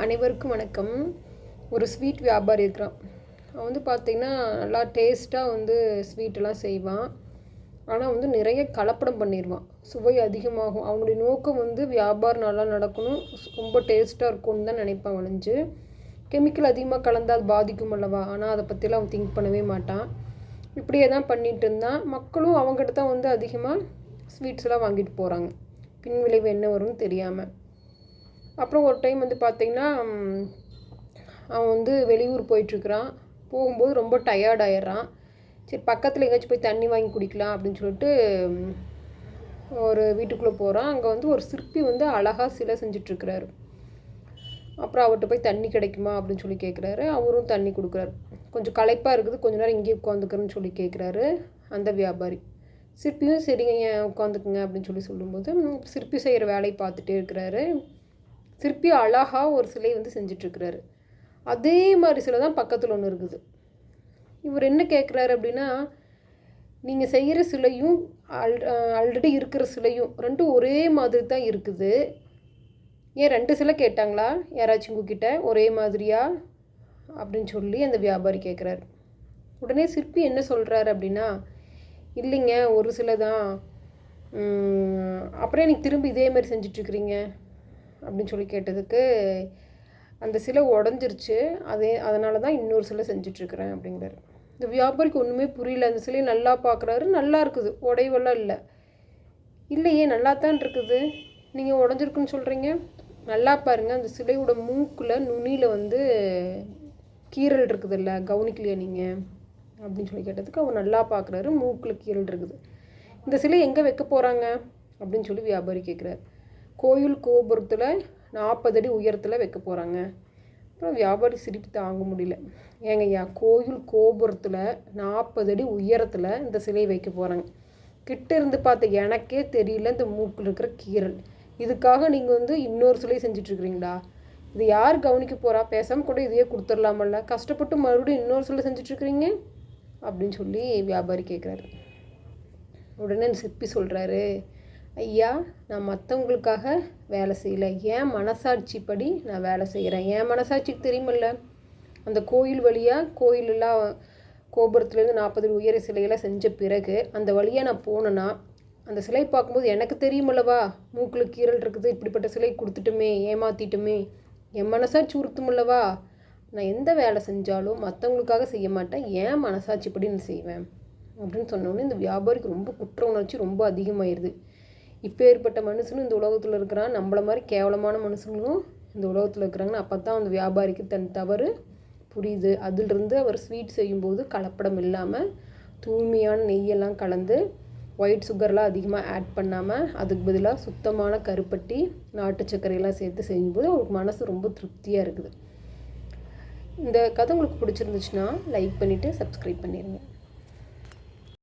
அனைவருக்கும் வணக்கம். ஒரு ஸ்வீட் வியாபாரி இருக்கிறான். அவன் வந்து பார்த்திங்கன்னா நல்லா டேஸ்ட்டாக வந்து ஸ்வீட்டெல்லாம் செய்வான். ஆனால் வந்து நிறைய கலப்படம் பண்ணிடுவான். சுவை அதிகமாகும். அவனுடைய நோக்கம் வந்து வியாபாரம் நல்லா நடக்கணும், ரொம்ப டேஸ்ட்டாக இருக்கும்னு தான் நினைப்பான். ஒழிஞ்சு கெமிக்கல் அதிகமாக கலந்தால் அது பாதிக்கும் அல்லவா. ஆனால் அதை பற்றிலாம் அவன் திங்க் பண்ணவே மாட்டான். இப்படியே தான் பண்ணிகிட்டு இருந்தான். மக்களும் அவங்ககிட்ட தான் வந்து அதிகமாக ஸ்வீட்ஸ்லாம் வாங்கிட்டு போகிறாங்க, பின் விளைவு என்ன வரும்னு தெரியாமல். அப்புறம் ஒரு டைம் வந்து பார்த்திங்கன்னா அவன் வந்து வெளியூர் போயிட்டுருக்கிறான். போகும்போது ரொம்ப டயர்ட் ஆயிடுறான். சரி பக்கத்தில் எங்கேயாச்சும் போய் தண்ணி வாங்கி குடிக்கலாம் அப்படின்னு சொல்லிட்டு ஒரு வீட்டுக்குள்ளே போகிறான். அங்கே வந்து ஒரு சிற்பி வந்து அழகாக சிலை செஞ்சிட்ருக்கிறாரு. அப்புறம் அவர்கிட்ட போய் தண்ணி கிடைக்குமா அப்படின்னு சொல்லி கேட்குறாரு. அவரும் தண்ணி கொடுக்குறாரு. கொஞ்சம் களைப்பாக இருக்குது, கொஞ்ச நேரம் இங்கேயே உட்காந்துக்கிறேன்னு சொல்லி கேட்குறாரு அந்த வியாபாரி. சிற்பியும் சரிங்க ஏன் உட்காந்துக்குங்க அப்படின்னு சொல்லி சொல்லும்போது சிற்பி செய்கிற வேலையை பார்த்துட்டே இருக்கிறாரு. சிற்பி அழகாக ஒரு சிலை வந்து செஞ்சிட்ருக்கிறாரு. அதே மாதிரி சிலை தான் பக்கத்தில் ஒன்று இருக்குது. இவர் என்ன கேட்குறாரு அப்படின்னா, நீங்கள் செய்கிற சிலையும் ஆல்ரெடி இருக்கிற சிலையும் ரெண்டும் ஒரே மாதிரி தான் இருக்குது. ஏன் 2 சிலை கேட்டாங்களா யாராச்சும் உங்ககிட்ட ஒரே மாதிரியா அப்படின்னு சொல்லி அந்த வியாபாரி கேட்குறாரு. உடனே சிற்பி என்ன சொல்கிறாரு அப்படின்னா, இல்லைங்க ஒரு சிலை தான். அப்புறம் எனக்கு திரும்பி இதே மாதிரி செஞ்சிட்ருக்குறீங்க அப்படின்னு சொல்லி கேட்டதுக்கு, அந்த சிலை உடஞ்சிருச்சு, அதனால தான் இன்னொரு சிலை செஞ்சிட்ருக்கிறேன் அப்படிங்கிறாரு. இந்த வியாபாரிக்கு ஒன்றுமே புரியல. அந்த சிலையை நல்லா பார்க்குறாரு, நல்லா இருக்குது, உடைவெல்லாம் இல்லை. இல்லையே நல்லா தான் இருக்குது, நீங்கள் உடஞ்சிருக்குன்னு சொல்கிறீங்க. நல்லா பாருங்கள், அந்த சிலையோட மூக்கில் நுனியில் வந்து கீறல் இருக்குதுல்ல, கவனிக்கலையா நீங்கள் அப்படின்னு சொல்லி கேட்டதுக்கு அவர் நல்லா பார்க்குறாரு, மூக்கில் கீறல் இருக்குது. இந்த சிலை எங்கே வைக்க போகிறாங்க அப்படின்னு சொல்லி வியாபாரி கேட்குறாரு. கோயில் கோபுரத்தில் 40 அடி உயரத்தில் வைக்க போகிறாங்க. அப்புறம் வியாபாரி சிரிப்பு தாங்க முடியல. ஏங்கய்யா, கோயில் கோபுரத்தில் 40 அடி உயரத்தில் இந்த சிலை வைக்க போகிறாங்க. கிட்ட இருந்து பார்த்த எனக்கே தெரியல இந்த மூக்கில் இருக்கிற கீறல். இதுக்காக நீங்கள் வந்து இன்னொரு சிலை செஞ்சிட்ருக்குறீங்களா? இது யார் கவனிக்க போகிறா? பேசாமல் கூட இதையே கொடுத்துடலாமல்ல, கஷ்டப்பட்டு மறுபடியும் இன்னொரு சிலை செஞ்சிட்ருக்குறீங்க அப்படின்னு சொல்லி வியாபாரி கேட்குறாரு. உடனே அந்த சிற்பி சொல்கிறாரு, ஐயா, நான் மற்றவங்களுக்காக வேலை செய்யலை, என் மனசாட்சிப்படி நான் வேலை செய்கிறேன். என் மனசாட்சிக்கு தெரியுமில்ல, அந்த கோயில் வழியாக கோயிலெல்லாம் கோபுரத்துலேருந்து 40 உயர சிலையெல்லாம் செஞ்ச பிறகு அந்த வழியாக நான் போனேன்னா அந்த சிலை பார்க்கும்போது எனக்கு தெரியுமில்லவா, மூக்கில் கீறல் இருக்குது, இப்படிப்பட்ட சிலை கொடுத்துட்டுமே, ஏமாற்றிட்டுமே, என் மனசாட்சி உறுத்துமில்லவா. நான் எந்த வேலை செஞ்சாலும் மற்றவங்களுக்காக செய்ய மாட்டேன், என் மனசாட்சிப்படி நான் செய்வேன் அப்படின்னு சொன்னோன்னே இந்த வியாபாரிக்கு ரொம்ப குற்ற உணர்ச்சி ரொம்ப அதிகமாகிடுது. இப்போ ஏற்பட்ட மனுஷனும் இந்த உலகத்தில் இருக்கிறான், நம்மளை மாதிரி கேவலமான மனுஷங்களும் இந்த உலகத்தில் இருக்கிறாங்கன்னு அப்போ தான் அந்த வியாபாரிக்கு தன் தவறு புரியுது. அதிலிருந்து அவர் ஸ்வீட் செய்யும்போது கலப்படம் இல்லாமல் தூய்மையான நெய்யெல்லாம் கலந்து ஒயிட் சுகர்லாம் அதிகமாக ஆட் பண்ணாமல் அதுக்கு பதிலாக சுத்தமான கருப்பட்டி நாட்டு சர்க்கரையெல்லாம் சேர்த்து செய்யும்போது அவருக்கு மனசு ரொம்ப திருப்தியாக இருக்குது. இந்த கதை உங்களுக்கு பிடிச்சிருந்துச்சுன்னா லைக் பண்ணிவிட்டு சப்ஸ்கிரைப் பண்ணிடுங்க.